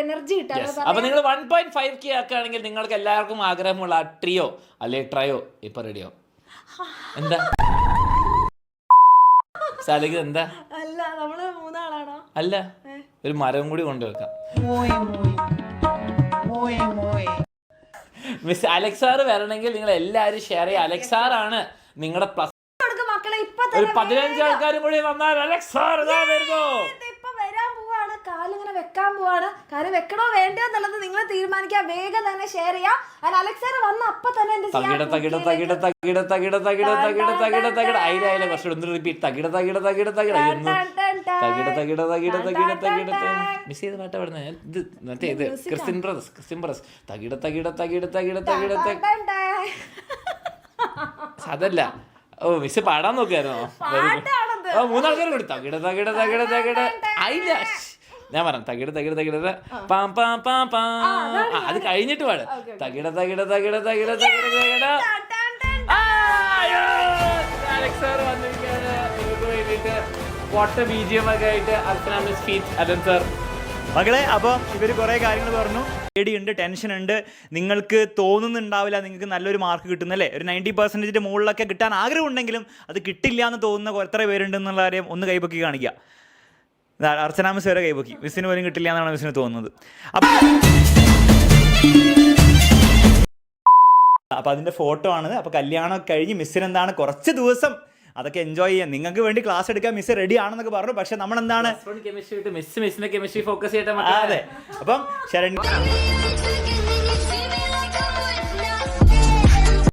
Energy കിട്ടും. അപ്പൊ നിങ്ങൾ 1.5K ആക്കുകയാണെങ്കിൽ നിങ്ങൾക്ക് എല്ലാവർക്കും ആഗ്രഹമുള്ള ട്രിയോ അല്ലെ ട്രയോ ഇപ്പൊ റെഡിയോ. എന്താ സാലിക്ക് എന്താ? അല്ല നമ്മള് 3 ആളാണോ? അല്ല, ഒരു മരം കൂടി കൊണ്ടുവെക്കാം. മിസ് അലക്സാർ വരണമെങ്കിൽ നിങ്ങൾ എല്ലാവരും ഷെയർ ചെയ്യുക. അലക്സാറാണ് നിങ്ങളുടെ പ്ലസ്. ഒരു 15 ആൾക്കാരും കൂടി വന്നാൽ അലക്സാർ വരുന്നു. ഇപ്പൊ വരാൻ പോവാണ്, കാലിങ്ങനെ വെക്കാൻ പോവാണ്. കാര്യം വെക്കണോ വേണ്ടോ എന്നുള്ളത് നിങ്ങൾ തീരുമാനിക്കുക. വേഗം തന്നെ ഷെയർ ചെയ്യാം. അതിന് അലക്സാർ വന്ന അപ്പൊ തന്നെ എന്ത് റിപ്പീറ്റ് മിസ് ചെയ്ത പാട്ട് പാടുന്നത് മറ്റേ ഇത് ക്രിസ്ത്യൻ ബ്രദർസ് അതല്ല. ഓ മിസ് പാടാൻ നോക്കായിരുന്നോ? 3 ആൾക്കാർ കൂടി ആയില്ല. ഞാൻ പറഞ്ഞു തകിട പാം പാം പാം പാ. അത് കഴിഞ്ഞിട്ട് പാട് തകിട. അലക്സാർ വന്നിരിക്കുകയാണ് നിങ്ങൾക്ക് വേണ്ടിയിട്ട് പൊട്ട BGM ഒക്കെ ആയിട്ട്. അർച്ചന മിസ് ഫീറ്റ് അലൻ സർ മകളെ. അപ്പോൾ ഇവർ കുറേ കാര്യങ്ങൾ പറഞ്ഞു. പേടിയുണ്ട്, ടെൻഷനുണ്ട്, നിങ്ങൾക്ക് തോന്നുന്നുണ്ടാവില്ല നിങ്ങൾക്ക് നല്ലൊരു മാർക്ക് കിട്ടുന്നല്ലേ. ഒരു 90% മുകളിലൊക്കെ കിട്ടാൻ ആഗ്രഹമുണ്ടെങ്കിലും അത് കിട്ടില്ല എന്ന് തോന്നുന്ന എത്ര പേരുണ്ടെന്നുള്ള കാര്യം ഒന്ന് കൈപൊക്കി കാണിക്കുക. അർച്ചന മിസ് വരെ കൈപൊക്കി. മിസ്സിന് പോലും കിട്ടില്ല എന്നാണ് മിസ്സിന് തോന്നുന്നത്. അപ്പോൾ അതിൻ്റെ ഫോട്ടോ ആണ്. അപ്പോൾ കല്യാണം കഴിഞ്ഞ് മിസ്സിന് എന്താണ് കുറച്ച് ദിവസം അതൊക്കെ എൻജോയ് ചെയ്യാം. നിങ്ങൾക്ക് വേണ്ടി ക്ലാസ് എടുക്കാൻ മിസ് റെഡി ആണെന്നൊക്കെ പറഞ്ഞു. പക്ഷെ നമ്മളെന്താണ് കെമിസ്ട്രി മിസ്സിനെ കെമിസ്ട്രി ഫോക്കസ് ചെയ്തിട്ട്. അതെ. അപ്പം ശരണ്യ